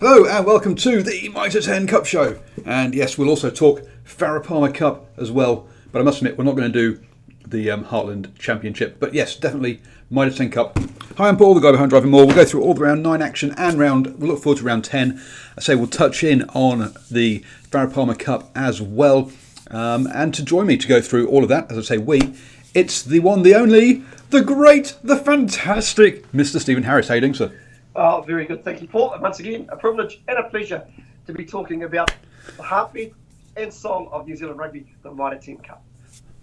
Hello and welcome to the Mitre 10 Cup Show. And yes, we'll also talk Farah Palmer Cup as well. But I must admit, we're not going to do the Heartland Championship. But yes, definitely Mitre 10 Cup. Hi, I'm Paul, the guy behind DrivingMaul. We'll go through all the round 9 action and we'll look forward to round 10. I say we'll touch in on the Farah Palmer Cup as well. And to join me to go through all of that, as I say it's the one, the only, the great, the fantastic Mr. Stephen Harris. How are you doing, sir? Oh, very good. Thank you, Paul. And once again, a privilege and a pleasure to be talking about the heartbeat and soul of New Zealand rugby, the Mitre 10 Cup.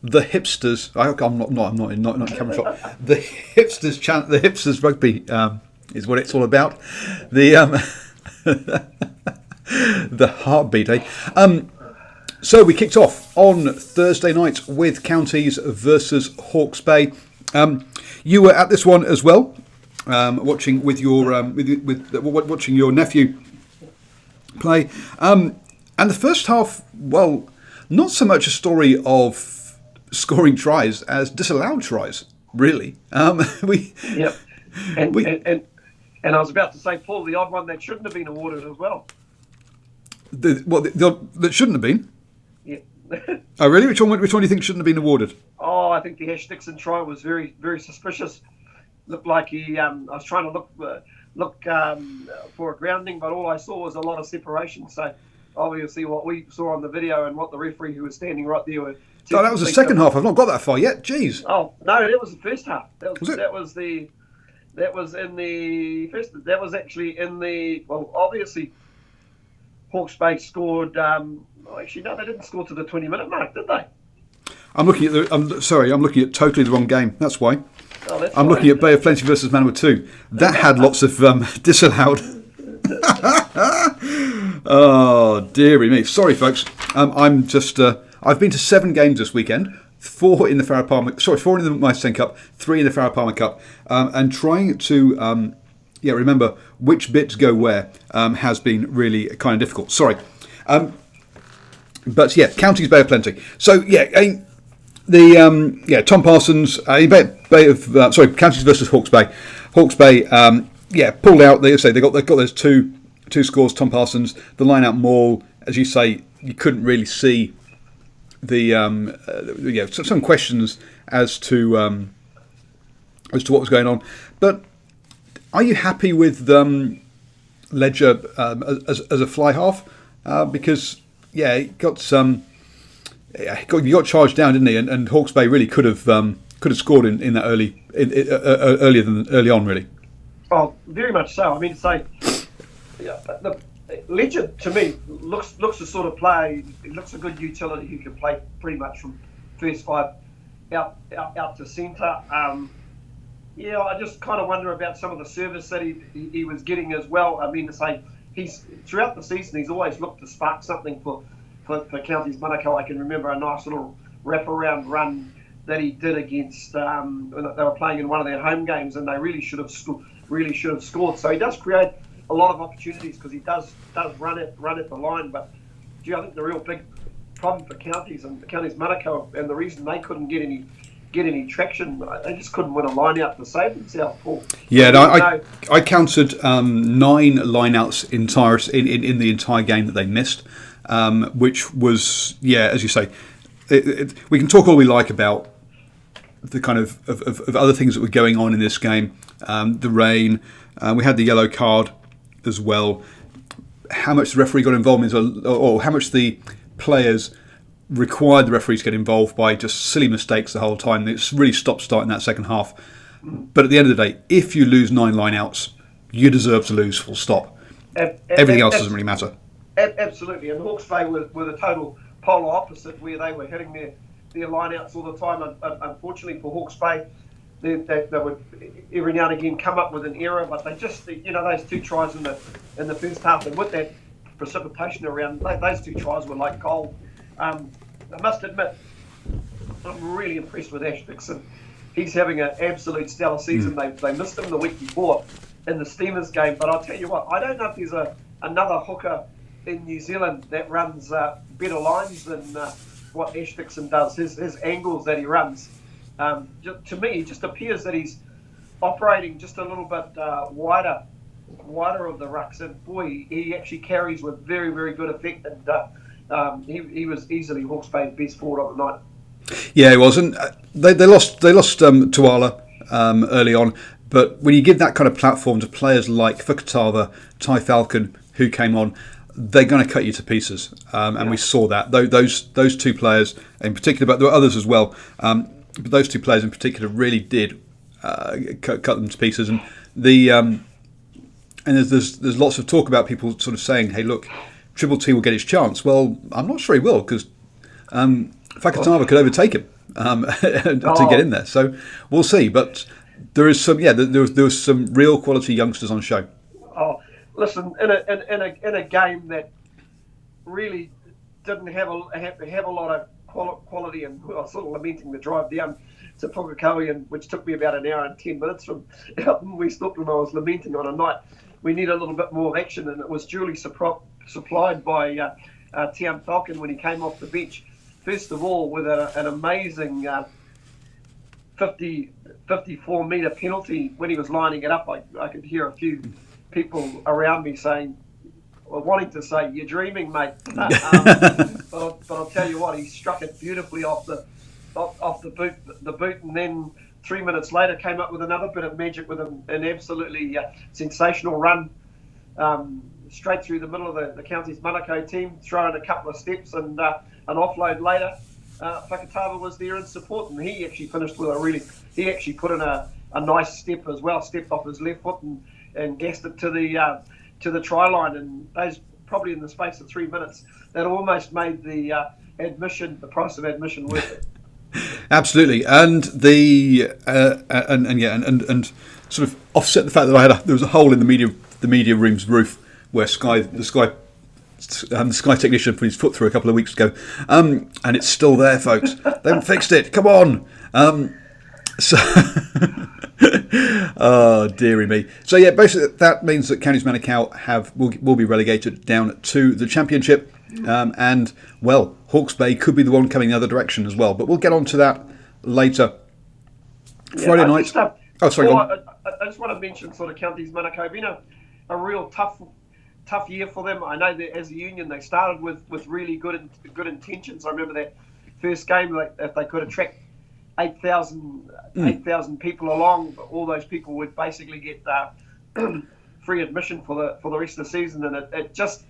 The hipsters. I'm not in camera shot. The hipsters rugby is what it's all about. The the heartbeat. So we kicked off on Thursday night with Counties versus Hawke's Bay. You were at this one as well. Watching with your watching your nephew play, and the first half, well, not so much a story of scoring tries as disallowed tries, really. Yep, and I was about to say, Paul, the odd one that shouldn't have been awarded as well. That shouldn't have been. Yeah. Oh, really? Which one do you think shouldn't have been awarded? Oh, I think the Ash Dixon try was very, very suspicious. Looked like he. I was trying to look for a grounding, but all I saw was a lot of separation. So obviously, what we saw on the video and what the referee who was standing right there were. Oh, that was the second half. I've not got that far yet. Jeez. Oh no, that was the first half. Was it? That was actually in the. Well, obviously, Hawke's Bay scored. Actually, no, they didn't score to the 20-minute mark, did they? I'm looking at totally the wrong game. That's why. Oh, I'm looking at Bay of Plenty versus Manawatu 2. That had lots of disallowed. Oh, dearie me. Sorry, folks. I'm just. I've been to 7 games this weekend. 4 in the Mitre 10 Cup, 3 in the Farah Palmer Cup, and trying to remember which bits go where has been really kind of difficult. Sorry. But yeah, Counties Bay of Plenty. So yeah. Tom Parsons, Counties versus Hawke's Bay. Hawke's Bay, pulled out. They got those two scores. Tom Parsons, the line out maul, as you say, you couldn't really see the some questions as to what was going on. But are you happy with Ledger as a fly half? Because he got some. He got charged down, didn't he? And Hawke's Bay really could have scored in that early on, really. Oh, very much so. I mean, the Legend to me looks the sort of play. It looks a good utility who can play pretty much from first 5 out to centre. I just kind of wonder about some of the service that he was getting as well. I mean, to say he's throughout the season he's always looked to spark something for Counties Manukau. I can remember a nice little wraparound run that he did against when they were playing in one of their home games, and they really should have scored. So he does create a lot of opportunities because he does run at the line. But I think the real big problem for Counties and Counties Manukau, and the reason they couldn't get any traction, they just couldn't win a line out to save themselves, Paul. Yeah, no, I counted 9 line outs in the entire game that they missed. Which was, as you say, we can talk all we like about the kind of other things that were going on in this game. The rain, we had the yellow card as well. How much the referee got involved in, or how much the players required the referees to get involved by just silly mistakes the whole time. It's really stop-start in that second half. But at the end of the day, if you lose 9 line outs, you deserve to lose, full stop. Everything else doesn't really matter. Absolutely, and Hawke's Bay were the total polar opposite, where they were hitting their line-outs all the time. Unfortunately for Hawke's Bay, they would every now and again come up with an error, but they just, those 2 tries in the first half, and with that precipitation around, those 2 tries were like gold. I must admit, I'm really impressed with Ash Dixon. He's having an absolute stellar season. They missed him the week before in the Steamers game, but I'll tell you what, I don't know if there's another hooker in New Zealand that runs better lines than what Ash Dixon does. His angles that he runs, to me, it just appears that he's operating just a little bit wider wider of the rucks, and boy, he actually carries with very, very good effect. And he was easily Hawke's Bay's best forward of the night. Yeah, he was, and they lost Tuala early on. But when you give that kind of platform to players like Fukutava, Ty Falcon, who came on, they're going to cut you to pieces, and we saw that. Those two players in particular, but there were others as well. But those two players in particular really did cut them to pieces, and there's lots of talk about people sort of saying, "Hey, look, Triple T will get his chance." Well, I'm not sure he will, because Fakatava could overtake him to get in there. So we'll see. But there is some, there was some real quality youngsters on show. Oh, listen, in a game that really didn't have a lot of quality, and I was sort of lamenting the drive down to Pukekohe, which took me about an hour and 10 minutes from we stopped when I was lamenting on a night. We need a little bit more action, and it was duly supplied by Tian Falcon when he came off the bench. First of all, with an amazing 54-metre penalty when he was lining it up. I could hear a few people around me wanting to say, "You're dreaming, mate." But I'll tell you what, he struck it beautifully off the boot, and then 3 minutes later came up with another bit of magic with an absolutely sensational run straight through the middle of the county's Manukau team, throwing a couple of steps and an offload later. Fakatava was there in support, and he actually finished with he actually put in a nice step as well, stepped off his left foot and gassed it to the try line, and those probably in the space of 3 minutes, that almost made the price of admission worth it. Absolutely, and and sort of offset the fact that there was a hole in the media room's roof where the Sky technician put his foot through a couple of weeks ago, and it's still there, folks. They haven't fixed it. Come on. Oh, dearie me. So yeah, basically that means that Counties Manukau will be relegated down to the Championship, and well, Hawke's Bay could be the one coming the other direction as well. But we'll get on to that later. Friday night. I just want to mention sort of Counties Manukau being a real tough year for them. I know that as a union they started with really good intentions. I remember that first game, if they could attract 8,000 people along, all those people would basically get free admission for the rest of the season, and it just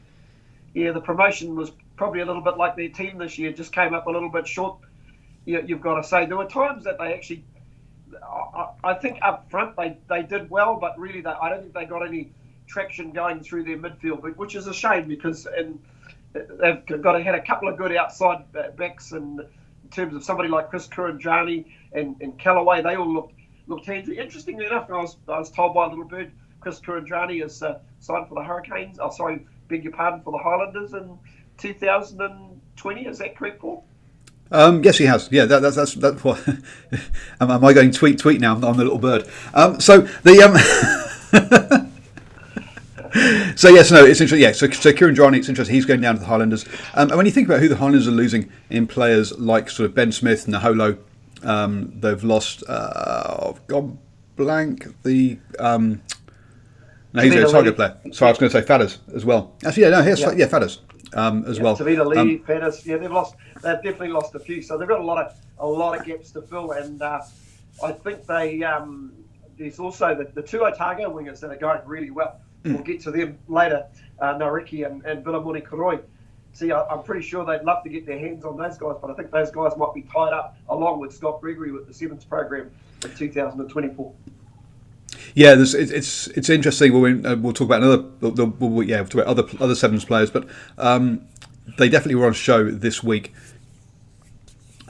the promotion was probably a little bit like their team this year, just came up a little bit short. You've got to say there were times that they actually, I think up front they did well, but really I don't think they got any traction going through their midfield, which is a shame, because they've had a couple of good outside backs, and in terms of somebody like Chris Kurandrani and Callaway, they all looked handy. Interestingly enough, I was told by a little bird, Chris Kurandrani is signed for the Hurricanes. Oh, sorry, beg your pardon, for the Highlanders in 2020. Is that correct, Paul? Yes, he has. Yeah, that's what. Am I going tweet now? I'm the little bird. So the So yes, no, it's interesting. Yeah, so Kieran Drani, it's interesting. He's going down to the Highlanders, and when you think about who the Highlanders are losing in players like sort of Ben Smith, Naholo, they've lost. I've gone blank. He's a target player. So I was going to say Fadders as well. Actually, Fadders as well. Tavita Lee, Fadders. Yeah, they've definitely lost a few. So they've got a lot of gaps to fill, and I think there's also the two Otago wingers that are going really well. We'll get to them later, Nariki and Bilamoni Koroi. See, I'm pretty sure they'd love to get their hands on those guys, but I think those guys might be tied up along with Scott Gregory with the Sevens program in 2024. Yeah, it's interesting. We'll talk about we'll talk about other Sevens players, but they definitely were on show this week.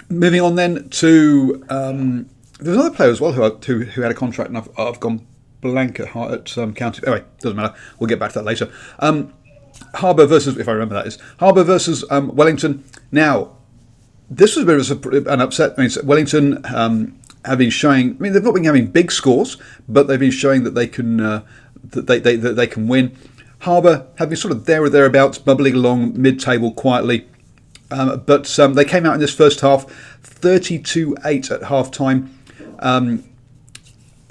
Moving on then to there's another player as well who had a contract, and I've gone blank at County. Anyway, doesn't matter. We'll get back to that later. Harbour versus, if I remember that is Harbour versus Wellington. Now, this was a bit of an upset. I mean, Wellington have been showing. I mean, they've not been having big scores, but they've been showing that they can that they can win. Harbour have been sort of there or thereabouts, bubbling along mid-table quietly. But they came out in this first half 32-8 at half time.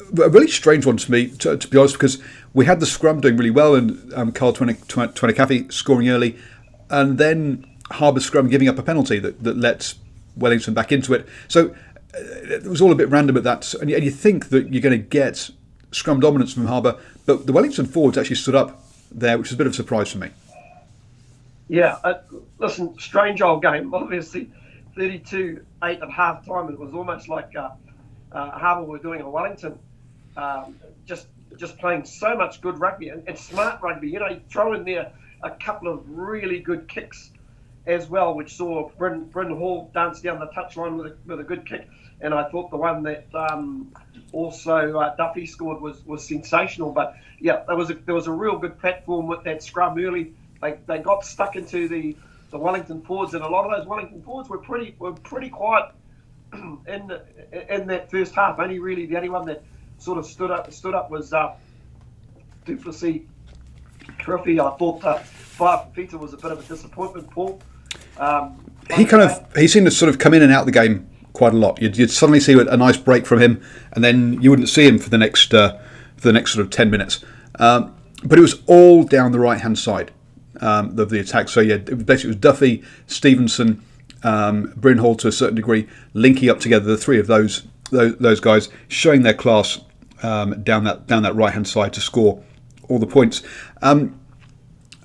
A really strange one to me, to be honest, because we had the scrum doing really well, and Carl Tuanakafi scoring early, and then Harbour's scrum giving up a penalty that lets Wellington back into it. So it was all a bit random at that, and you think that you're going to get scrum dominance from Harbour, but the Wellington forwards actually stood up there, which is a bit of a surprise for me. Yeah, listen, strange old game. Obviously, 32-8 at half time. It was almost like Harbour were doing a Wellington, just playing so much good rugby and smart rugby. You throw in there a couple of really good kicks as well, which saw Bryn Hall dance down the touchline with a good kick. And I thought the one that also Duffy scored was sensational. But yeah, there was a real good platform with that scrum early. They got stuck into the Wellington forwards, and a lot of those Wellington forwards were pretty quiet in that first half. The only one that sort of stood up was Duplessis Griffey. I thought Fafita was a bit of a disappointment, Paul. He seemed to sort of come in and out of the game quite a lot. You'd suddenly see a nice break from him, and then you wouldn't see him for the next sort of 10 minutes. But it was all down the right hand side of the attack. So yeah, it was Duffy, Stevenson, Bryn Hall to a certain degree, linking up together. The three of those guys showing their class down that right hand side to score all the points. I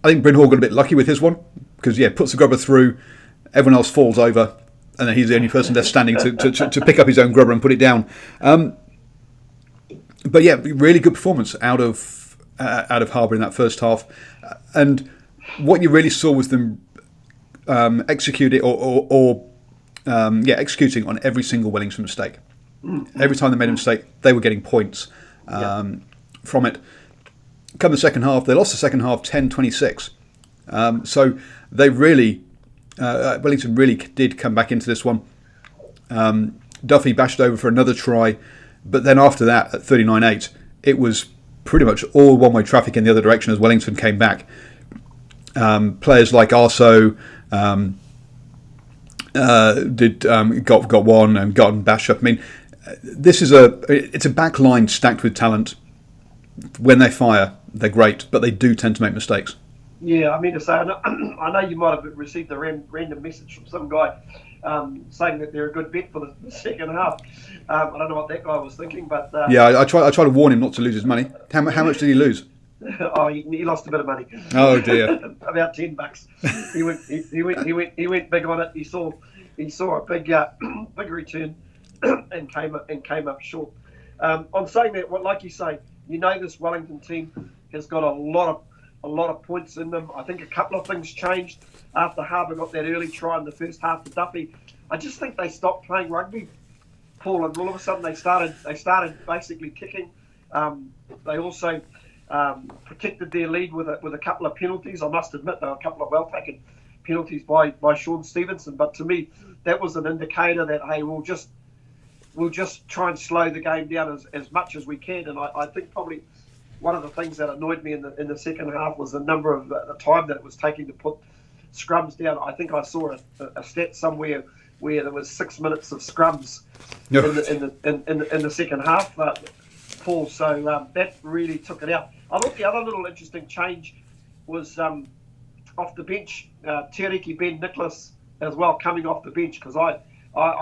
think Bryn Hall got a bit lucky with his one because puts the grubber through, everyone else falls over, and then he's the only person left standing to pick up his own grubber and put it down. But yeah, really good performance out of Harbour in that first half, and what you really saw was them execute it executing on every single Wellington mistake. Every time they made a mistake, they were getting points from it. Come the second half, they lost the second half 10-26. So they really, Wellington really did come back into this one. Duffy bashed over for another try, but then after that, at 39-8, it was pretty much all one-way traffic in the other direction as Wellington came back. Players like Arso got one and got bashed up. I mean, it's a back line stacked with talent. When they fire, they're great, but they do tend to make mistakes. Yeah, I mean to say, I know you might have received a random message from some guy saying that they're a good bet for the second half. I don't know what that guy was thinking, but I try to warn him not to lose his money. How much did he lose? He lost a bit of money. Oh dear, about $10. He went big on it. He saw a big return and came up short. On saying that, like you say, this Wellington team has got a lot of points in them. I think a couple of things changed after Harbour got that early try in the first half to Duffy. I just think they stopped playing rugby, Paul, and all of a sudden they started basically kicking. They also protected their lead with a couple of penalties. I must admit, there were a couple of well-taken penalties by Sean Stevenson, but to me that was an indicator that hey, we'll just try and slow the game down as much as we can. And I think probably one of the things that annoyed me in the second half was the number of the time that it was taking to put scrums down. I think I saw a stat somewhere where there was 6 minutes of scrums in the second half, Paul. So that really took it out. I thought the other little interesting change was off the bench, Tereki Ben Nicholas as well coming off the bench, because I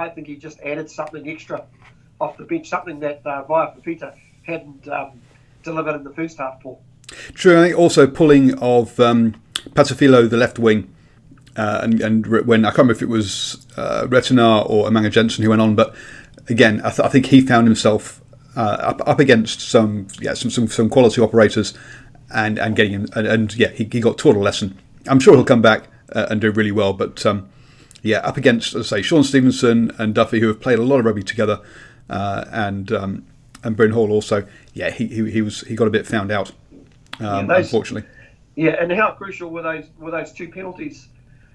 think he just added something extra off the bench, something that Fafita hadn't delivered in the first half, Paul. True. I think also pulling of Pasafilo, the left wing, and when I can't remember if it was Retinar or Amanga Jensen who went on, but again, I think he found himself up against some quality operators and getting him, and he got taught a lesson. I'm sure he'll come back and do really well, but up against, as I say, Sean Stevenson and Duffy, who have played a lot of rugby together, and Bryn Hall also. Yeah, he got a bit found out, unfortunately. Yeah, and how crucial were those two penalties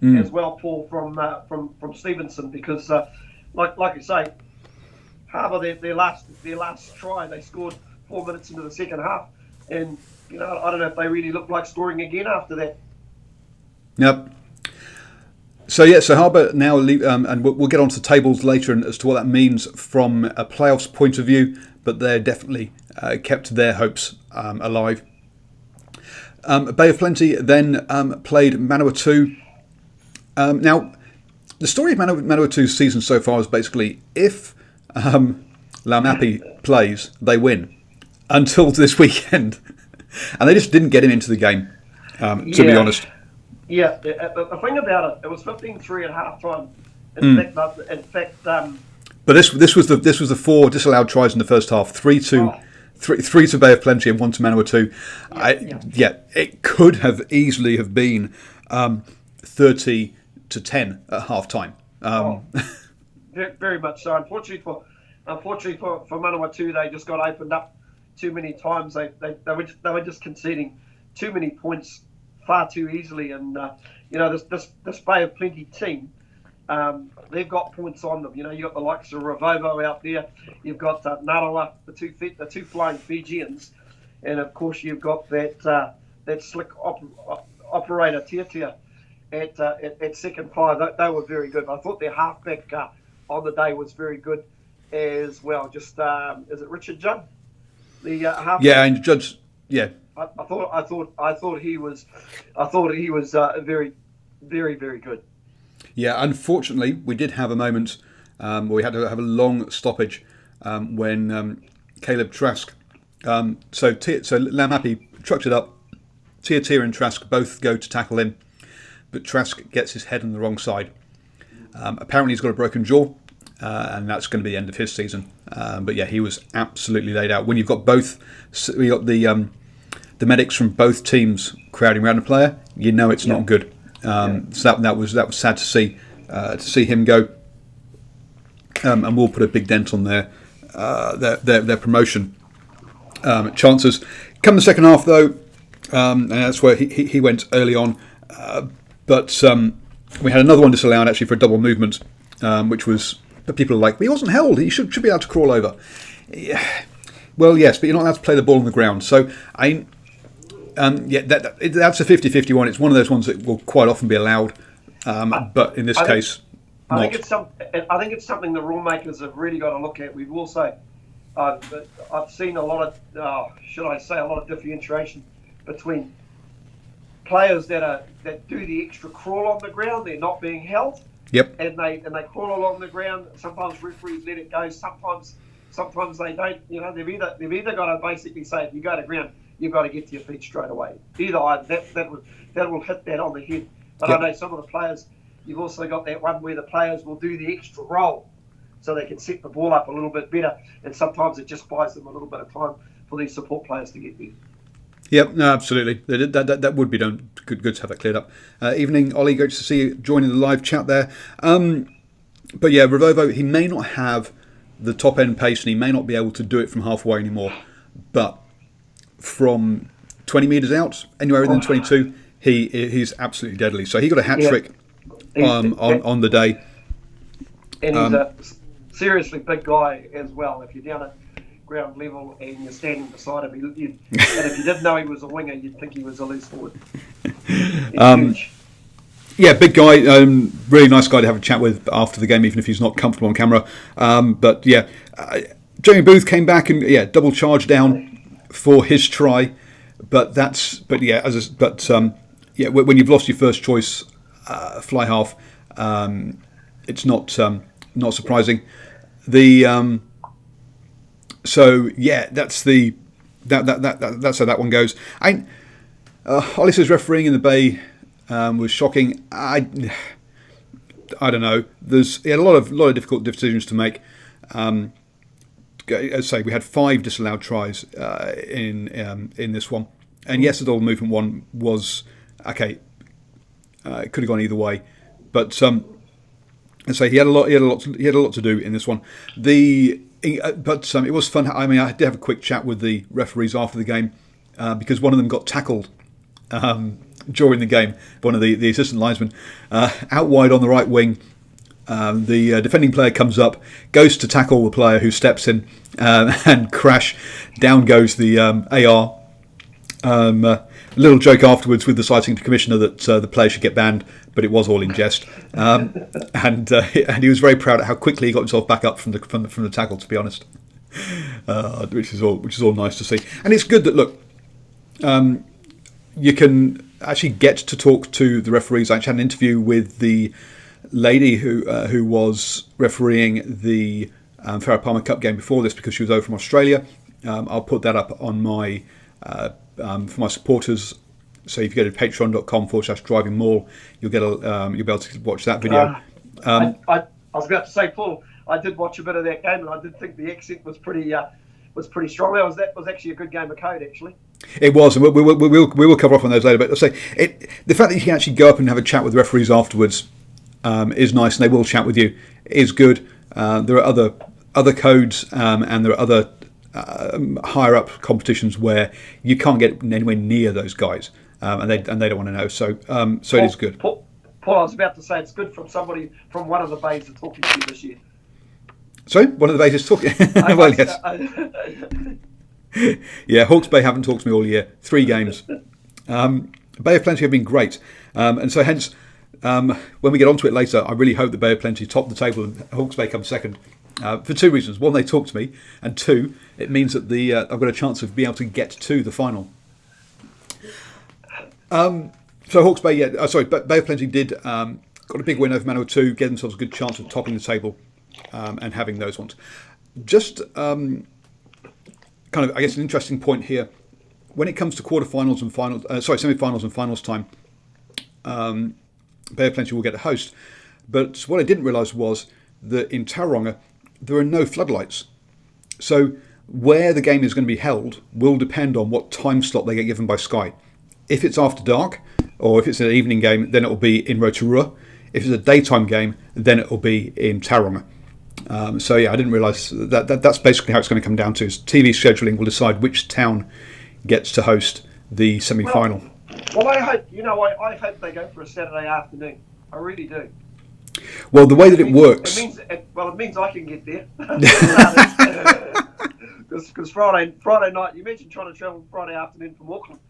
as well, Paul, from Stevenson, because like I say, Harbour their last try they scored 4 minutes into the second half, and I don't know if they really looked like scoring again after that. Yep. So Harbour now leave, and we'll get onto the tables later and as to what that means from a playoffs point of view, but they're definitely kept their hopes alive Bay of Plenty then played Manawatu. Now, the story of Manawatu's season so far is basically if Laumapi plays, they win until this weekend, and they just didn't get him into the game. To be honest. Yeah, the thing about it was 15-3 at half time. In fact, but this was the 4 disallowed tries in the first half. 3-2, 3 to Bay of Plenty and 1 to Manawatu. It could have easily have been 30-10 at half time. Very much so. Unfortunately for Manawatu, they just got opened up too many times. They were just conceding too many points far too easily, and this Bay of Plenty team, they've got points on them. You've got the likes of Ravovo out there, you've got Narawa, the two flying Fijians, and of course you've got that slick operator Tiatia at second five. They were very good. I thought their halfback on the day was very good as well. Just is it Richard Judd? The halfback? Yeah, and Judd's I thought he was very, very, very good. Yeah, unfortunately, we did have a moment where we had to have a long stoppage when Caleb Trask. So Laumapi trucked it up. Tia and Trask both go to tackle him, but Trask gets his head on the wrong side. Apparently, he's got a broken jaw, and that's going to be the end of his season. But yeah, he was absolutely laid out. When you've got both, we got the medics from both teams crowding around the player, it's not good. So that was sad to see him go, and we'll put a big dent on their promotion chances. Come the second half though, and that's where he went early on, but we had another one disallowed actually for a double movement, which was, but people are like, well, he wasn't held, he should be able to crawl over. Yeah. Well, yes, but you're not allowed to play the ball on the ground. So that's a 50-50 one. It's one of those ones that will quite often be allowed, but in this case, not. I think it's something the rule makers have really got to look at. We've also, I've seen a lot of differentiation between players that do the extra crawl on the ground. They're not being held. Yep. And they crawl along the ground. Sometimes referees let it go. Sometimes they don't. They've either got to basically say, if you go to ground, you've got to get to your feet straight away. Either that will hit that on the head. But I know some of the players, you've also got that one where the players will do the extra roll so they can set the ball up a little bit better, and sometimes it just buys them a little bit of time for these support players to get there. Yep, no, absolutely. That would be done. Good to have that cleared up. Evening, Ollie. Great to see you joining the live chat there. But yeah, Ravovo, he may not have the top end pace, and he may not be able to do it from halfway anymore. But from 20 metres out, anywhere within 22, he's absolutely deadly. So he got a hat trick on the day. And he's a seriously big guy as well. If you're down at ground level and you're standing beside him, and if you didn't know he was a winger, you'd think he was a loose forward. Huge. Yeah, big guy, really nice guy to have a chat with after the game, even if he's not comfortable on camera. But yeah, Jamie Booth came back and double charge down for his try. But when you've lost your first choice fly half, it's not surprising. So yeah, that's how that one goes. Ollie says refereeing in the Bay was shocking. I don't know. He had a lot of difficult decisions to make. As I say, we had 5 disallowed tries in this one, and yes, the double movement one was okay. It could have gone either way, but as I say, he had a lot to do in this one. But it was fun. I mean, I did have a quick chat with the referees after the game because one of them got tackled during the game. One of the assistant linesmen out wide on the right wing. The defending player comes up, goes to tackle the player who steps in, and crash. Down goes the AR. Little joke afterwards with the citing commissioner that the player should get banned, but it was all in jest. And he was very proud of how quickly he got himself back up from the tackle. To be honest, which is all nice to see. And it's good that you can actually get to talk to the referees. I actually had an interview with the lady who was refereeing the Farah Palmer Cup game before this, because she was over from Australia. I'll put that up on my for my supporters. So if you go to patreon.com/DrivingMaul, you'll be able to watch that video. I was about to say, Paul, I did watch a bit of that game, and I did think the accent was pretty strong. That was actually a good game of code, actually. It was, and we will cover off on those later. But I'll say the fact that you can actually go up and have a chat with the referees afterwards is nice, and they will chat with you. Is good. There are other codes, and there are other higher up competitions where you can't get anywhere near those guys, and they don't want to know. So Paul, it is good. Paul, I was about to say it's good from somebody from one of the bays that's talking to you this year. Sorry, one of the bays is talking. Well, yes. Yeah, Hawke's Bay haven't talked to me all year. 3 games. Bay of Plenty have been great, and so hence when we get onto it later, I really hope that Bay of Plenty top the table and Hawke's Bay comes second. For 2 reasons. 1, they talk to me, and 2, it means that I've got a chance of being able to get to the final. So Hawke's Bay, Bay of Plenty did got a big win over Manawa 2, gave themselves a good chance of topping the table and having those ones. Just kind of, I guess, an interesting point here. When it comes to quarterfinals and finals, semi-finals and finals time, Bay of Plenty will get a host. But what I didn't realise was that in Tauranga, there are no floodlights. So where the game is going to be held will depend on what time slot they get given by Sky. If it's after dark, or if it's an evening game, then it will be in Rotorua. If it's a daytime game, then it will be in Tauranga. So yeah, I didn't realise that's basically how it's going to come down to. Is TV scheduling will decide which town gets to host the semi-final. Well, I hope they go for a Saturday afternoon. I really do. Well, the way that it works... It means I can get there. Because Friday night, you mentioned trying to travel Friday afternoon from Auckland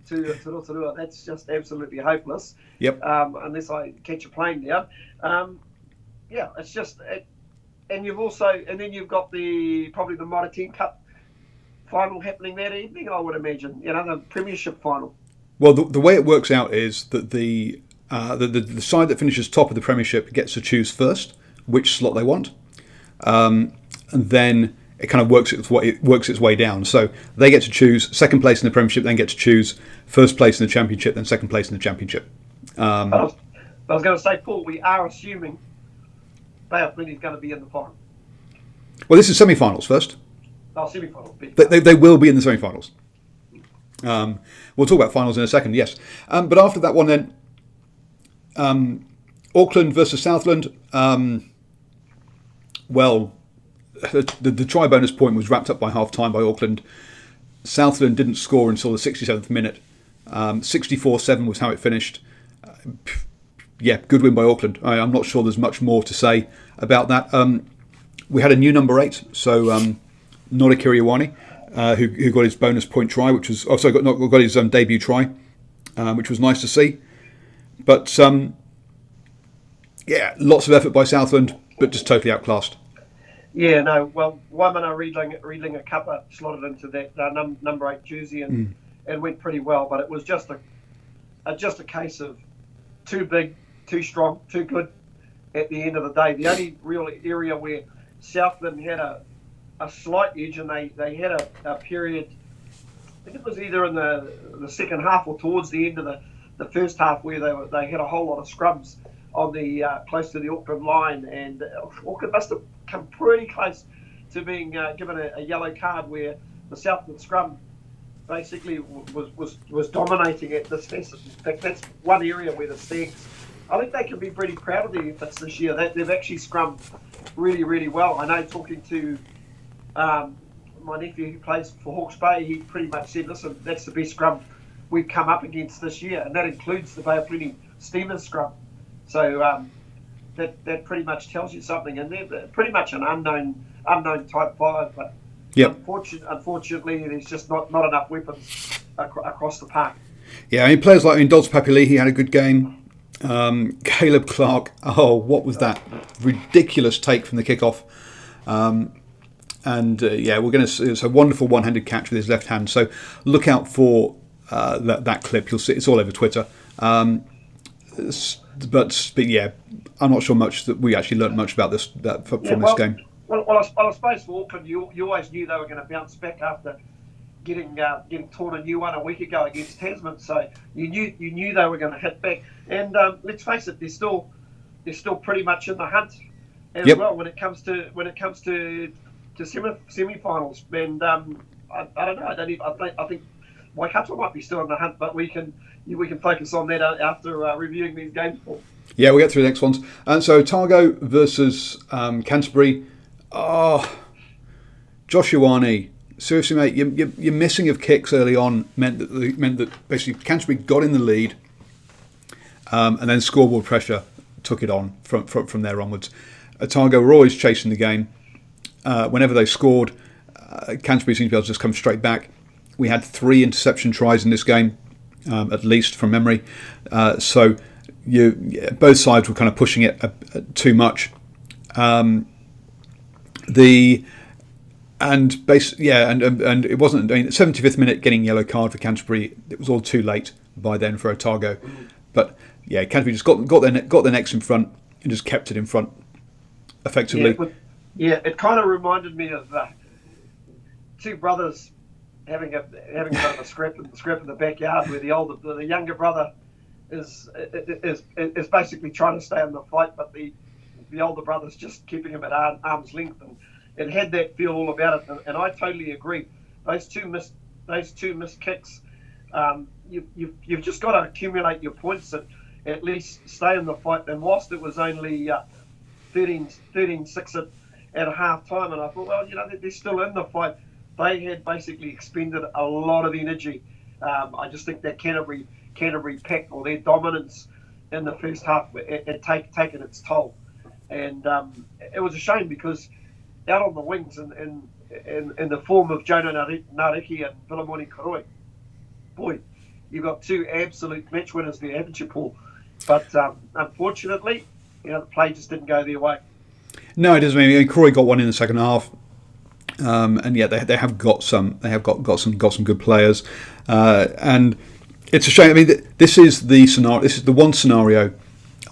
to Rotorua. That's just absolutely hopeless. Yep. Unless I catch a plane down. It's just... and then you've got probably the Mitre 10 Cup final happening that evening, I would imagine. The Premiership final. Well, the way it works out is that the side that finishes top of the Premiership gets to choose first which slot they want, and then it kind of works its way down. So they get to choose second place in the Premiership, then get to choose first place in the Championship, then second place in the Championship. I was going to say, Paul, we are assuming Bay of Plenty is going to be in the final. Well, this is semi-finals first. Oh, semi-finals. They will be in the semi-finals. We'll talk about finals in a second, yes. But after that one then, Auckland versus Southland. The try bonus point was wrapped up by half-time by Auckland. Southland didn't score until the 67th minute. 64-7 was how it finished. Good win by Auckland. I'm not sure there's much more to say about that. We had a new number 8, so Nora Kiriwani, who got his bonus point try, which was got his debut try, which was nice to see. But lots of effort by Southland, but just totally outclassed. Yeah, no. Well, Waimana Riedlinger Kappa slotted into that number 8 jersey and went pretty well. But it was just a case of too big, too strong, too good at the end of the day. The only real area where Southland had a slight edge, and they had a period, I think it was either in the second half or towards the end of the first half, where they had a whole lot of scrums on the close to the Auckland line, and Auckland must have come pretty close to being given a yellow card, where the Southland scrum basically was dominating at this fest. In fact, that's one area where the Stags, I think they can be pretty proud of their efforts this year. They've actually scrummed really, really well. I know, talking to my nephew who plays for Hawke's Bay, he pretty much said, listen, that's the best scrum we've come up against this year, and that includes the Bay of Plenty Steamers scrum. So that pretty much tells you something, and they're pretty much an unknown type 5, but yep. Unfortunately, there's just not enough weapons across the park. Yeah, I mean, players like Dolce Papili, he had a good game. Caleb Clark, what was that ridiculous take from the kickoff? We're going to see, it's a wonderful one-handed catch with his left hand. So look out for that clip. You'll see it's all over Twitter. But yeah, I'm not sure much that we actually learned much about this from this game. Well, I suppose for Auckland, you always knew they were going to bounce back after getting torn a new one a week ago against Tasman. So you knew they were going to hit back. And let's face it, they're still pretty much in the hunt as well when it comes to semi-finals. And I don't know. I think Waikato might be still in the hunt, but we can focus on that after reviewing these games. Yeah, we'll get through the next ones. And so Otago versus Canterbury. Oh, Josh Ioane, seriously, mate, your missing of kicks early on meant that basically Canterbury got in the lead, and then scoreboard pressure took it on from there onwards. Otago were always chasing the game. Whenever they scored, Canterbury seemed to be able to just come straight back. We had 3 interception tries in this game, at least from memory. So both sides were kind of pushing it too much. And it wasn't. I mean, 75th minute getting yellow card for Canterbury. It was all too late by then for Otago. But yeah, Canterbury just got their necks in front and just kept it in front effectively. Yeah, it kind of reminded me of two brothers having a scrap in the backyard, where the younger brother is basically trying to stay in the fight, but the older brother's just keeping him at arm's length, and it had that feel all about it. And I totally agree. Those two missed kicks. You've just got to accumulate your points that at least stay in the fight. And whilst it was only 13-6 at a half time, and I thought, well, they're still in the fight. They had basically expended a lot of energy. I just think that Canterbury pack, or their dominance in the first half, had taken its toll. And it was a shame, because out on the wings in the form of Jonah Nareki and Vilamoni Koroi, boy, you've got 2 absolute match winners there, haven't you, Paul? But unfortunately, the play just didn't go their way. No, it doesn't. I mean, Koroi got one in the second half. And yeah, they have got some. They have got some good players, and it's a shame. I mean, this is the scenario. This is the one scenario,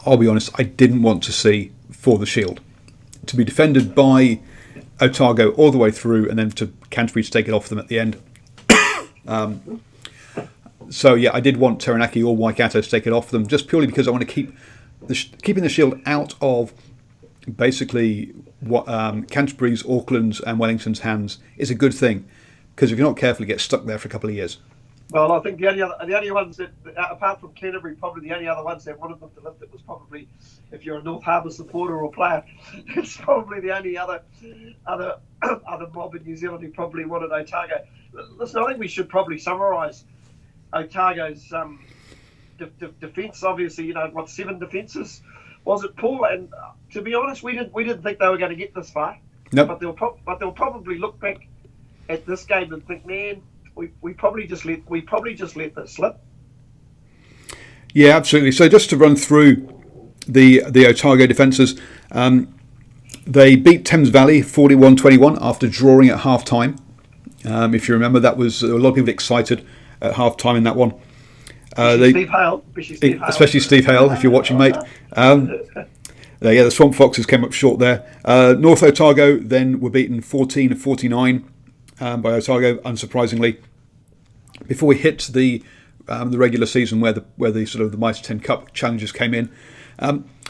I'll be honest, I didn't want to see for the Shield, to be defended by Otago all the way through, and then to Canterbury to take it off them at the end. So yeah, I did want Taranaki or Waikato to take it off them, just purely because I want to keep keeping the Shield out of basically what Canterbury's, Auckland's and Wellington's hands is a good thing, because if you're not careful, you get stuck there for a couple of years. Well, I think the only ones that, apart from Canterbury, probably the only other ones that wanted them to lift it was probably, if you're a North Harbour supporter or player, it's probably the only other mob in New Zealand who probably wanted Otago. Listen, I think we should probably summarise Otago's defence. Obviously, 7 defences was it, Paul? And to be honest, we didn't think they were going to get this far. Nope. But they'll probably look back at this game and think, man, we probably just let this slip. Yeah, absolutely. So just to run through the Otago defences, they beat Thames Valley 41-21 after drawing at half time. If you remember, that was a lot of people excited at half time in that one. Steve Hale. Especially Steve Hale, if you're watching, mate. The Swamp Foxes came up short there. North Otago then were beaten 14-49 by Otago, unsurprisingly. Before we hit the regular season, where the sort of the Mitre 10 Cup challenges came in,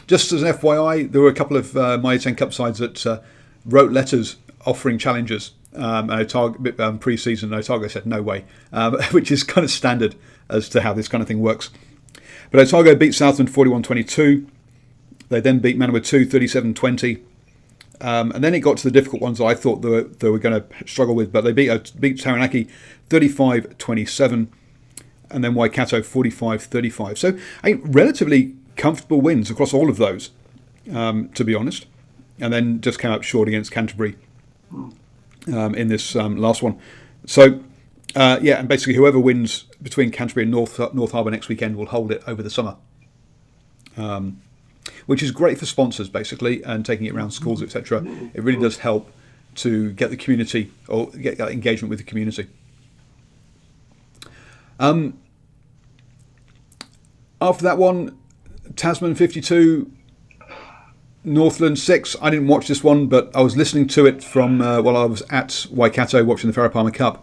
just as an FYI, there were a couple of Mitre 10 Cup sides that wrote letters offering challenges. Otago pre-season, Otago said no way, which is kind of standard as to how this kind of thing works. But Otago beat Southland 41-22. They then beat Manawatu 37-20. And then it got to the difficult ones that I thought they were going to struggle with. But they beat Taranaki 35-27. And then Waikato 45-35. So relatively comfortable wins across all of those, to be honest. And then just came up short against Canterbury in this last one. So, and basically whoever wins between Canterbury and North Harbour next weekend will hold it over the summer. Which is great for sponsors, basically, and taking it around schools, etc. It really does help to get the community, or get that engagement with the community. After that one, Tasman 52, Northland 6. I didn't watch this one, but I was listening to it from while I was at Waikato watching the Farah Palmer Cup.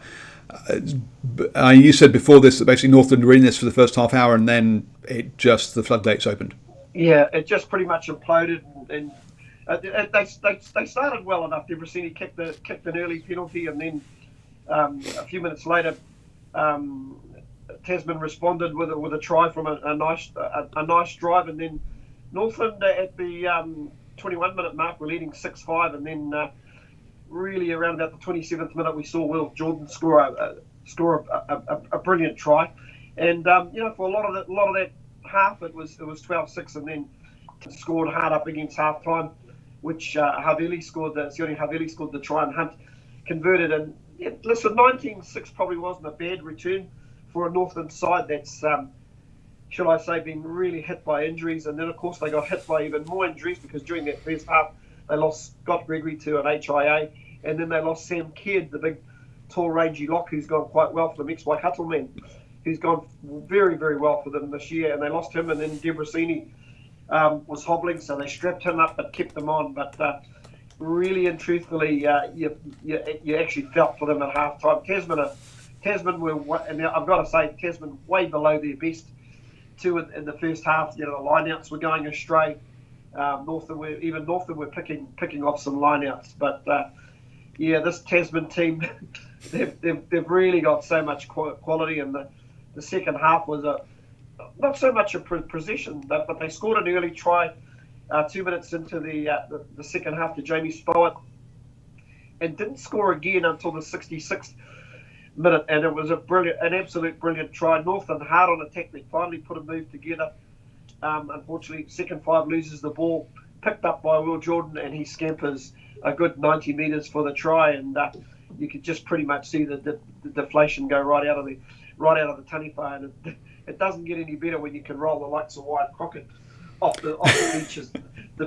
You said before this that basically Northland were in this for the first half hour, and then the floodgates opened. Yeah, it just pretty much imploded, and they started well enough. Debrasini kicked an early penalty, and then a few minutes later, Tasman responded with a try from a nice drive, and then Northland at the 21-minute mark were leading 6-5, and then really around about the 27th minute we saw Will Jordan score a brilliant try, and for a lot of that half it was 12-6, and then scored hard up against half time, which Havili scored. Sione Havili scored the try, and Hunt converted. And listen, 19-6 probably wasn't a bad return for a Northland side that's, shall I say, been really hit by injuries. And then, of course, they got hit by even more injuries because during that first half, they lost Scott Gregory to an HIA, and then they lost Sam Kidd, the big, tall, rangy lock who's gone quite well for them, ex-Waikato man, who's gone very, very well for them this year. And they lost him, and then Debrasini was hobbling, so they strapped him up but kept him on. But really and truthfully, you actually felt for them at half time. Tasman were, and I've got to say, Tasman way below their best too in the first half. The lineouts were going astray. Northern were picking off some lineouts, but this Tasman team, they've really got so much quality, and the second half was not so much a possession, but they scored an early try 2 minutes into the second half to Jamie Spowett, and didn't score again until the 66th minute, and it was an absolute brilliant try. Northland hard on attack, they finally put a move together. Unfortunately, second five loses the ball, picked up by Will Jordan, and he scampers a good 90 metres for the try, and you could just pretty much see the deflation go right out of the taniwha, and it doesn't get any better when you can roll the likes of Wyatt Crockett off the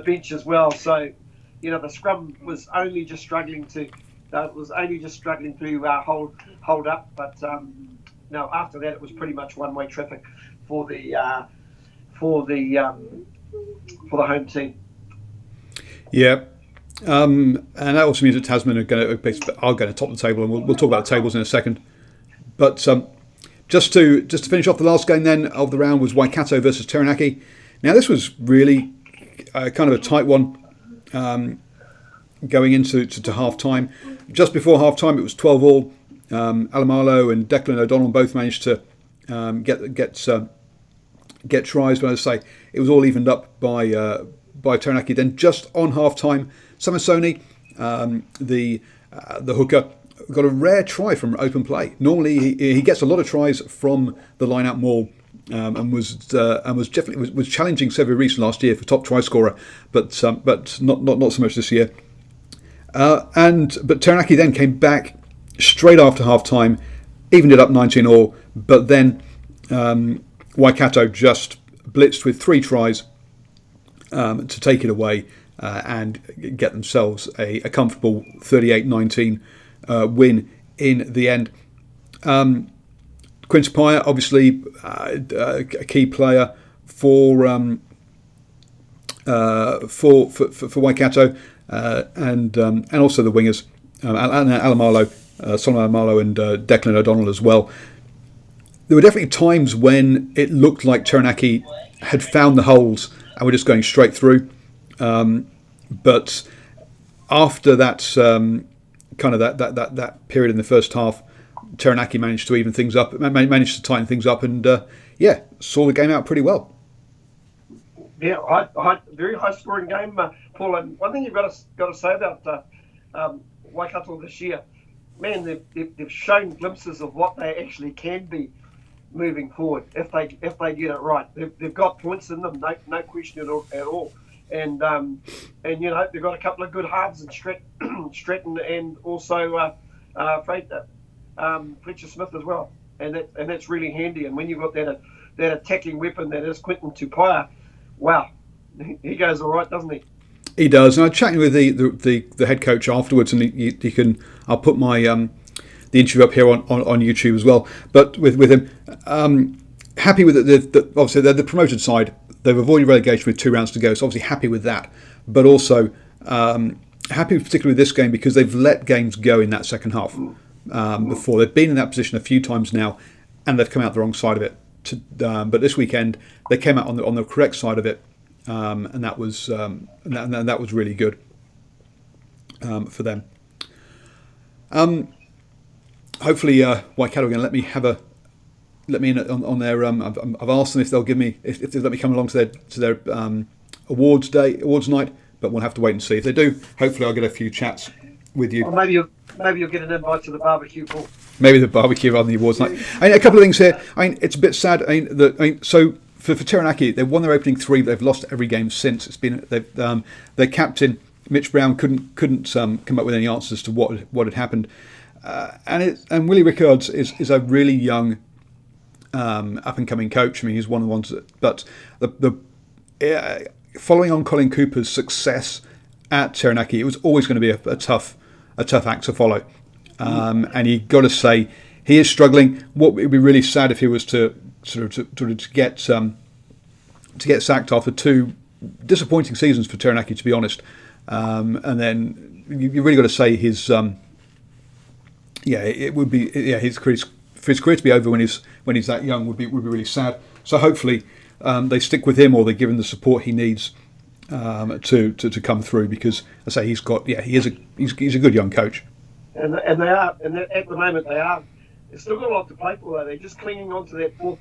bench as well. So, the scrum was only just struggling to hold up, but now after that it was pretty much one-way traffic for the home team. Yeah. And that also means that Tasman are going to top the table, and we'll talk about the tables in a second. But just to finish off the last game then of the round was Waikato versus Taranaki. Now this was really kind of a tight one going into half time. Just before half time it was 12-all. Alamalo and Declan O'Donnell both managed to get tries, but as I say, it was all evened up by Taranaki. Then just on half time, Samasoni, the hooker, got a rare try from open play. Normally he gets a lot of tries from the line-out maul, and was challenging Sevu Reece last year for top try scorer, but not so much this year. But Taranaki then came back straight after half time, evened it up 19-all, but then Waikato just blitzed with 3 tries to take it away and get themselves a comfortable 38-19 win in the end. Quince Paya, obviously a key player for Waikato, and also the wingers, Alamalo, Solomon Alamalo and Declan O'Donnell as well. There were definitely times when it looked like Taranaki had found the holes and were just going straight through. But after that kind of that period in the first half, Taranaki managed to even things up, managed to tighten things up, and saw the game out pretty well. Yeah, very high scoring game, Paul. And one thing you've got to say about Waikato this year, man, they've shown glimpses of what they actually can be moving forward if they get it right. They've got points in them, no question at all. And they've got a couple of good halves in Stratton and also Fletcher Smith as well, and that's really handy. And when you've got that attacking weapon that is Quinton Tupaia, wow, he goes all right, doesn't he? He does. And I was chatting with the head coach afterwards, and you can. I'll put my interview up here on YouTube as well. But with him, happy with obviously they're the promoted side. They've avoided relegation with 2 rounds to go, so obviously happy with that. But also happy particularly with this game because they've let games go in that second half before. They've been in that position a few times now, and they've come out the wrong side of it. But this weekend they came out on the correct side of it, and that was that was really good for them. Hopefully, Waikato are going to let me in on their. I've asked them if they'll give me if they let me come along to their awards night, but we'll have to wait and see. If they do, hopefully I'll get a few chats with you. Or maybe you'll get an invite to the barbecue, Paul. Maybe the barbecue rather than the awards night. A couple of things here. It's a bit sad. So for Taranaki, they won their opening 3, but they've lost every game since. It's been their captain Mitch Brown couldn't come up with any answers to what had happened, and Willie Rickards is a really young up and coming coach. I mean, he's one of the ones but following on Colin Cooper's success at Taranaki, it was always going to be a tough act to follow. And you got to say he is struggling. What would be really sad if he was to get sacked after 2 disappointing seasons for Taranaki, to be honest. And then you really got to say his it would be his career, for his career to be over when he's that young would be really sad. So hopefully they stick with him, or they give him the support he needs to come through, because I say he's a good young coach. And they are, and at the moment they've still got a lot to play for. Though. They're just clinging on to that fourth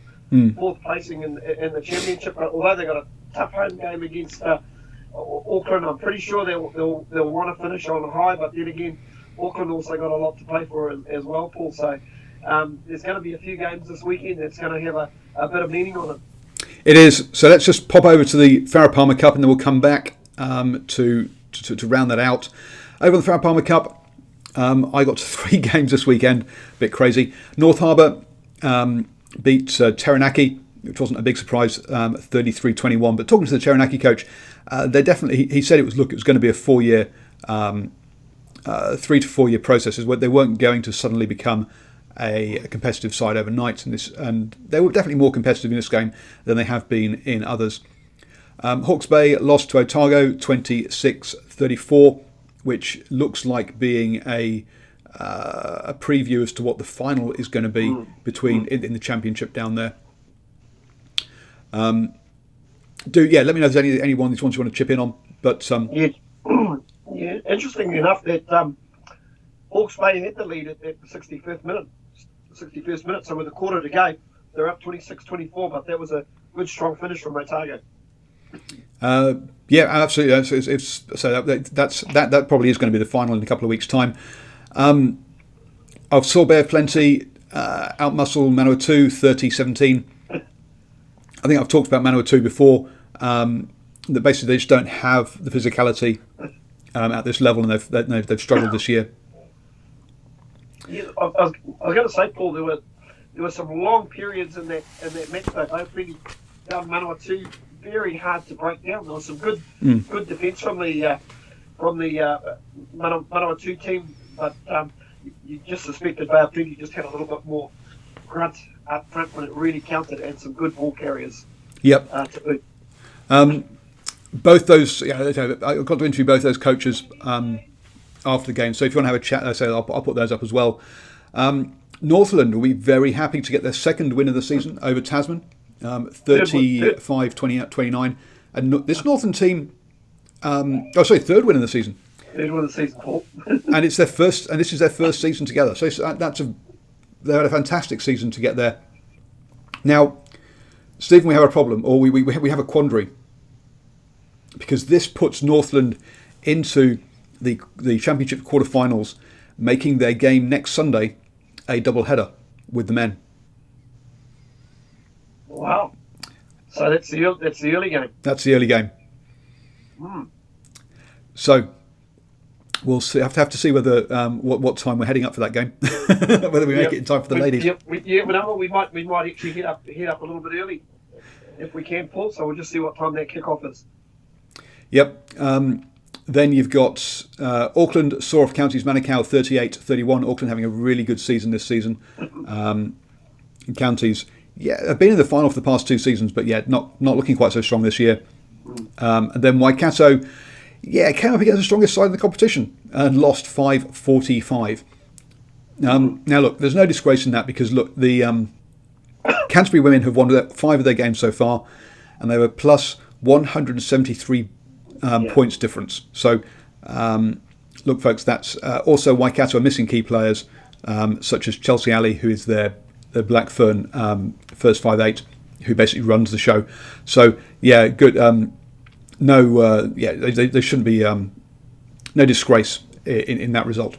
placing in the championship. Although they got a tough home game against Auckland, I'm pretty sure they'll want to finish on high. But then again, Auckland also got a lot to play for as well, Paul. So there's going to be a few games this weekend that's going to have a bit of meaning on them. It is. So let's just pop over to the Farah Palmer Cup, and then we'll come back to round that out. Over on the Farah Palmer Cup, I got to 3 games this weekend. A bit crazy. North Harbour beat Taranaki, which wasn't a big surprise, 33-21. But talking to the Taranaki coach, he said it was going to be a 4-year, 3 to 4 year process. They weren't going to suddenly become a competitive side overnight, and they were definitely more competitive in this game than they have been in others. Hawke's Bay lost to Otago 26-34, which looks like being a preview as to what the final is going to be between in the championship down there. Let me know if there's any one of these ones you want to chip in on. But interestingly enough, that Hawke's Bay had the lead at the 61st minute. So with a quarter to go, they're up 26-24. But that was a good, strong finish from Otago. Yeah, absolutely. That probably is going to be the final in a couple of weeks' time. I've saw Bay of Plenty outmuscle Manawatu 30-17. I think I've talked about Manawatu before. That basically they just don't have the physicality at this level, and they've struggled this year. Yeah, I was going to say, Paul, there were some long periods in that match. Though Bay of Plenty down Manawatu. Very hard to break down. There was some good defence from the Manawatu team, but you just suspected Bay of Plenty just had a little bit more grunt up front when it really counted, and some good ball carriers. Yep. To boot. Both those, I got to interview both those coaches after the game. So if you want to have a chat, I'll put those up as well. Northland will be very happy to get their second win of the season over Tasman. 35-29, and this Northern team, third win of the season. Third win of the season, Paul. And it's their first, and this is their first season together. So they had a fantastic season to get there. Now, Stephen, we have a problem, or we have a quandary, because this puts Northland into the championship quarterfinals, making their game next Sunday a double header with the men. Wow! So that's the early game. That's the early game. So we'll see, have to see whether what time we're heading up for that game. Whether we make it in time for the ladies. We might actually head up a little bit early if we can, Paul. So we'll just see what time that kickoff is. Yep. Then you've got Auckland saw off Counties Manukau 38-31. Auckland having a really good season this season. Counties, have been in the final for the past 2 seasons, but not looking quite so strong this year. And then Waikato, came up against the strongest side in the competition and lost 5-45. Now look, there's no disgrace in that because look, the Canterbury women have won 5 of their games so far, and they were plus 173 points difference. So, look, folks, that's also Waikato are missing key players such as Chelsea Alley, who is their Blackfern first 5'8", who basically runs the show. So, good. There shouldn't be no disgrace in that result.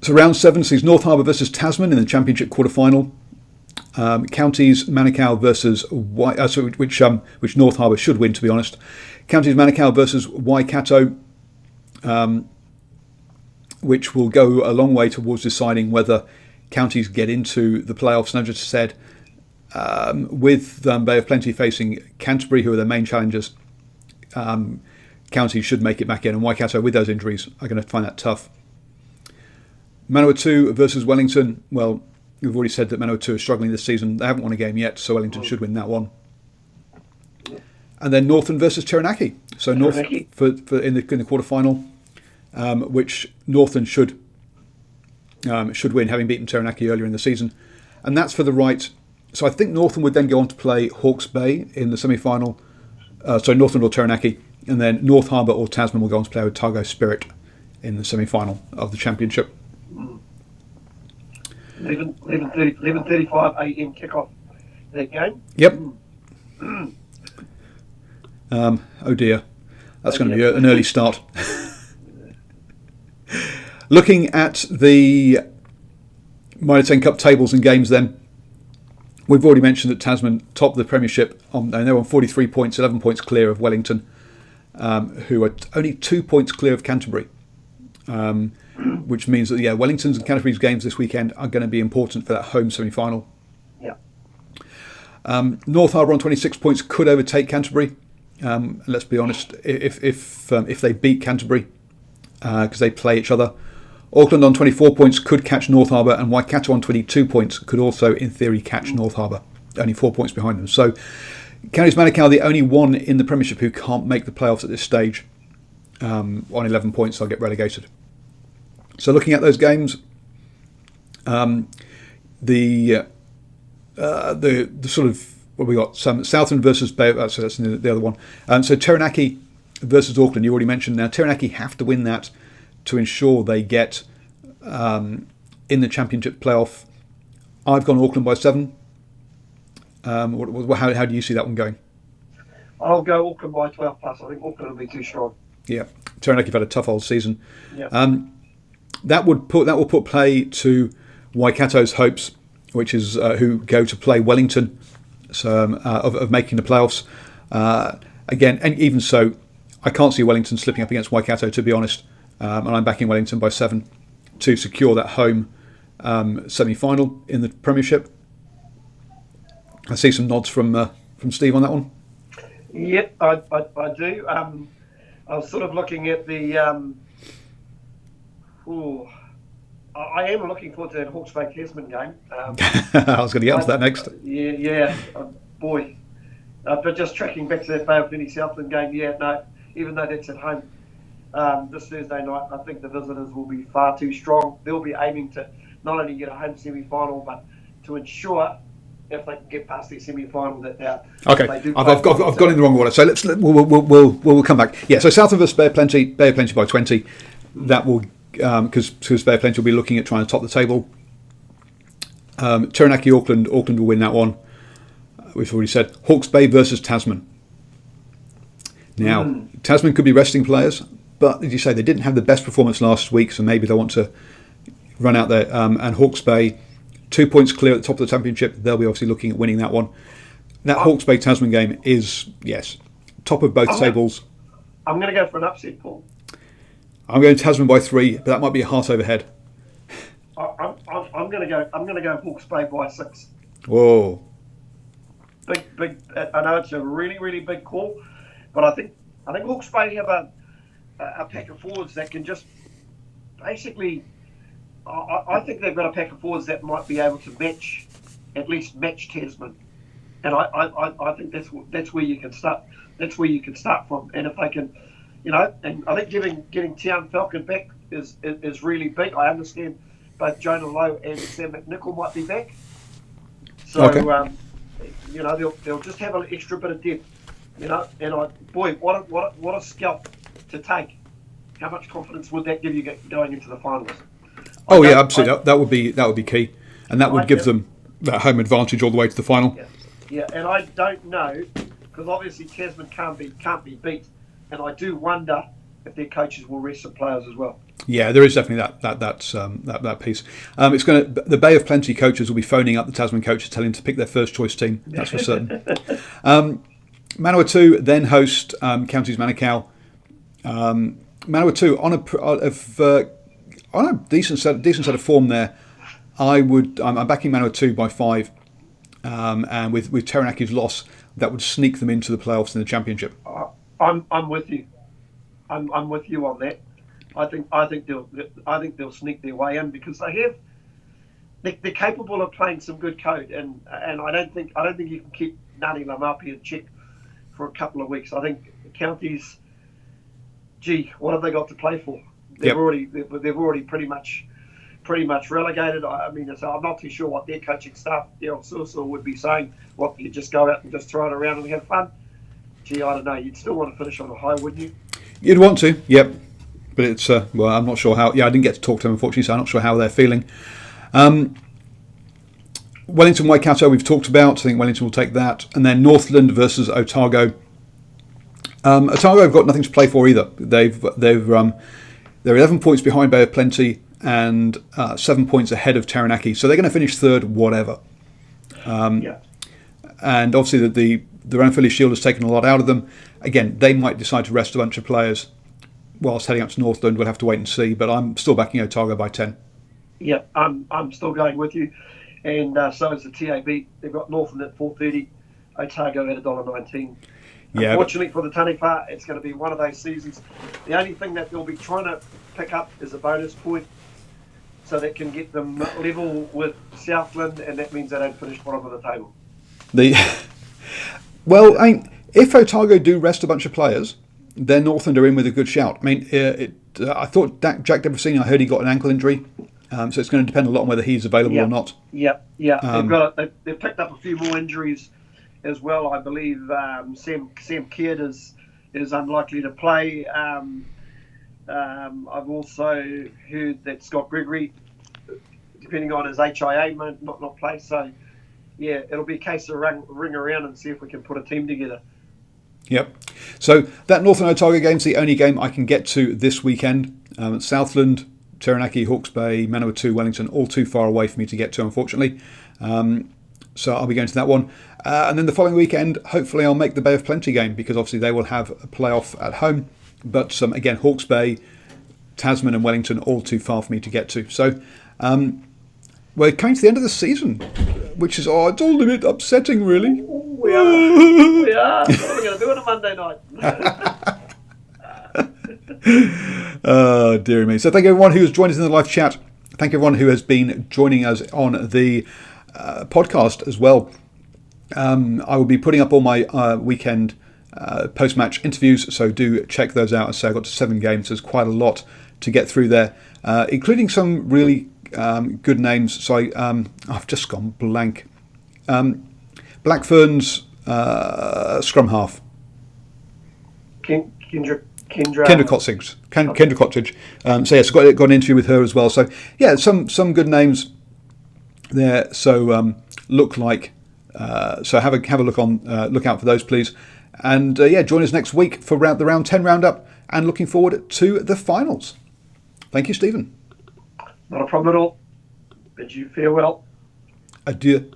So round 7 sees North Harbour versus Tasman in the Championship quarter-final. Counties Manukau versus which North Harbour should win, to be honest. Counties Manukau versus Waikato, which will go a long way towards deciding whether counties get into the playoffs. And I've just said, with Bay of Plenty facing Canterbury, who are their main challengers, counties should make it back in, and Waikato, with those injuries, are going to find that tough. Manawatu versus Wellington. Well, we've already said that Manawatu are struggling this season. They haven't won a game yet, so Wellington should win that one. And then Northern versus Taranaki. So North for in the quarter-final, which Northern should win, having beaten Taranaki earlier in the season. And that's for the right. So I think Northern would then go on to play Hawke's Bay in the semi-final. So Northern or Taranaki. And then North Harbour or Tasman will go on to play Otago Spirit in the semi-final of the Championship. 11:35 a.m. kickoff that game. Yep. Oh dear, that's going to be an early start. Looking at the Minor 10 Cup tables and games, then we've already mentioned that Tasman top the Premiership. They're on 43 points, 11 points clear of Wellington, who are only 2 points clear of Canterbury. Which means that Wellington's and Canterbury's games this weekend are going to be important for that home semi-final. Yeah. North Harbour on 26 points could overtake Canterbury. Let's be honest, if they beat Canterbury, because they play each other. Auckland on 24 points could catch North Harbour, and Waikato on 22 points could also, in theory, catch North Harbour. Only 4 points behind them. So, Counties Manukau are the only one in the Premiership who can't make the playoffs at this stage. On 11 points, they'll get relegated. So looking at those games, the sort of what we got, some Southern versus Bay. So that's the other one. So Taranaki versus Auckland. You already mentioned. Now Taranaki have to win that to ensure they get in the Championship playoff. I've gone Auckland by 7. How do you see that one going? I'll go Auckland by 12 plus. I think Auckland will be too strong. Yeah, Taranaki have had a tough old season. Yeah. That will put play to Waikato's hopes, which is who go to play Wellington, so of making the playoffs. Again, and even so, I can't see Wellington slipping up against Waikato, to be honest. And I'm backing Wellington by 7 to secure that home semi-final in the Premiership. I see some nods from Steve on that one. Yep, I do. I was sort of looking at the. I am looking forward to that Hawke's Bay Tasman game. I was going to get onto that next. Boy. But just tracking back to that Bay of Plenty Southland game, even though that's at home this Thursday night, I think the visitors will be far too strong. They'll be aiming to not only get a home semi-final, but to ensure, if they can get past their semi-final, that okay. I've gone in the wrong order. So we'll come back. Yeah. So Southern versus Bay of Plenty by 20. That will because Bay of Plenty will be looking at trying to top the table. Taranaki Auckland will win that one. We've already said Hawke's Bay versus Tasman. Now Tasman could be resting players, but as you say, they didn't have the best performance last week, so maybe they want to run out there. And Hawke's Bay, 2 points clear at the top of the Championship. They'll be obviously looking at winning that one. That Hawke's Bay Tasman game is top of both tables. I'm going to go for an upset, Paul. I'm going Tasman by 3, but that might be a heart overhead. I'm going to go Hawke's Bay by 6. Whoa! Big. I know it's a really, really big call, but I I think Hawke's Bay have a pack of forwards that can just basically. I think they've got a pack of forwards that might be able to at least match Tasman, and I think that's where you can start. That's where you can start from, and if they can, and I think getting Tian Falcon back is really big. I understand both Jonah Lowe and Sam McNichol might be back, so Okay. they'll just have an extra bit of depth, and what a scalp to take. How much confidence would that give you going into the finals? Oh yeah, absolutely. That would be key, and that would give them that home advantage all the way to the final. Yeah, and I don't know because obviously Tasman can't be beat, and I do wonder if their coaches will rest some players as well. Yeah, there is definitely that piece. It's going to the Bay of Plenty coaches will be phoning up the Tasman coaches, telling them to pick their first choice team. That's for certain. Manawatu then host Counties Manukau. Manawatu on a decent set of form there. I'm backing Manawatu by 5, and with Teranaki's loss, that would sneak them into the playoffs in the championship. I'm with you. I'm with you on that. I think they'll sneak their way in because they're capable of playing some good code, and I don't think you can keep Nani Lamapi in check for a couple of weeks. I think Counties, what have they got to play for? They've already pretty much relegated. So I'm not too sure what their coaching staff, Suso, would be saying. What, you just go out and just throw it around and have fun? I don't know. You'd still want to finish on a high, wouldn't you? You'd want to, yep. But it's I'm not sure how. Yeah, I didn't get to talk to them unfortunately, so I'm not sure how they're feeling. Wellington Waikato we've talked about. I think Wellington will take that, and then Northland versus Otago. Otago have got nothing to play for either. They're 11 points behind Bay of Plenty and 7 points ahead of Taranaki, so they're going to finish third, whatever. And obviously the Ranfurly Shield has taken a lot out of them. Again, they might decide to rest a bunch of players whilst heading up to Northland. We'll have to wait and see, but I'm still backing Otago by 10. Yeah, I'm still going with you, and so is the TAB. They've got Northland at 4.30, Otago at $1.19. Yeah, unfortunately for the Taniwha, it's going to be one of those seasons. The only thing that they'll be trying to pick up is a bonus point, so that can get them level with Southland, and that means they don't finish bottom of the table. If Otago do rest a bunch of players, then Northland are in with a good shout. I thought Jack Deverson, I heard he got an ankle injury, so it's going to depend a lot on whether he's available or not. They've picked up a few more injuries as well. I believe Sam Keard is unlikely to play. I've also heard that Scott Gregory, depending on his HIA, might not play. So, yeah, it'll be a case of ring around and see if we can put a team together. Yep. So that Northern Otago game's the only game I can get to this weekend. Southland, Taranaki, Hawke's Bay, Manawatu, Wellington, all too far away for me to get to, unfortunately. So I'll be going to that one. And then the following weekend, hopefully I'll make the Bay of Plenty game, because obviously they will have a playoff at home. But again, Hawke's Bay, Tasman and Wellington, all too far for me to get to. So we're coming to the end of the season, which is, it's all a bit upsetting, really. We are. What are we going to do on a Monday night? Oh, dear me. So thank everyone who has joined us in the live chat. Thank everyone who has been joining us on the podcast as well. I will be putting up all my weekend post-match interviews, so do check those out. So I got to 7 games. There's quite a lot to get through there, including some really good names. So I've just gone blank. Blackfern's scrum half. Kendra Cottage. Kendra Cottage. So yes, got an interview with her as well. So yeah, some good names there. So look like. So have a look on. Look out for those, please. And join us next week for the round 10 roundup. And looking forward to the finals. Thank you, Stephen. Not a problem at all. Bid you farewell. Adieu.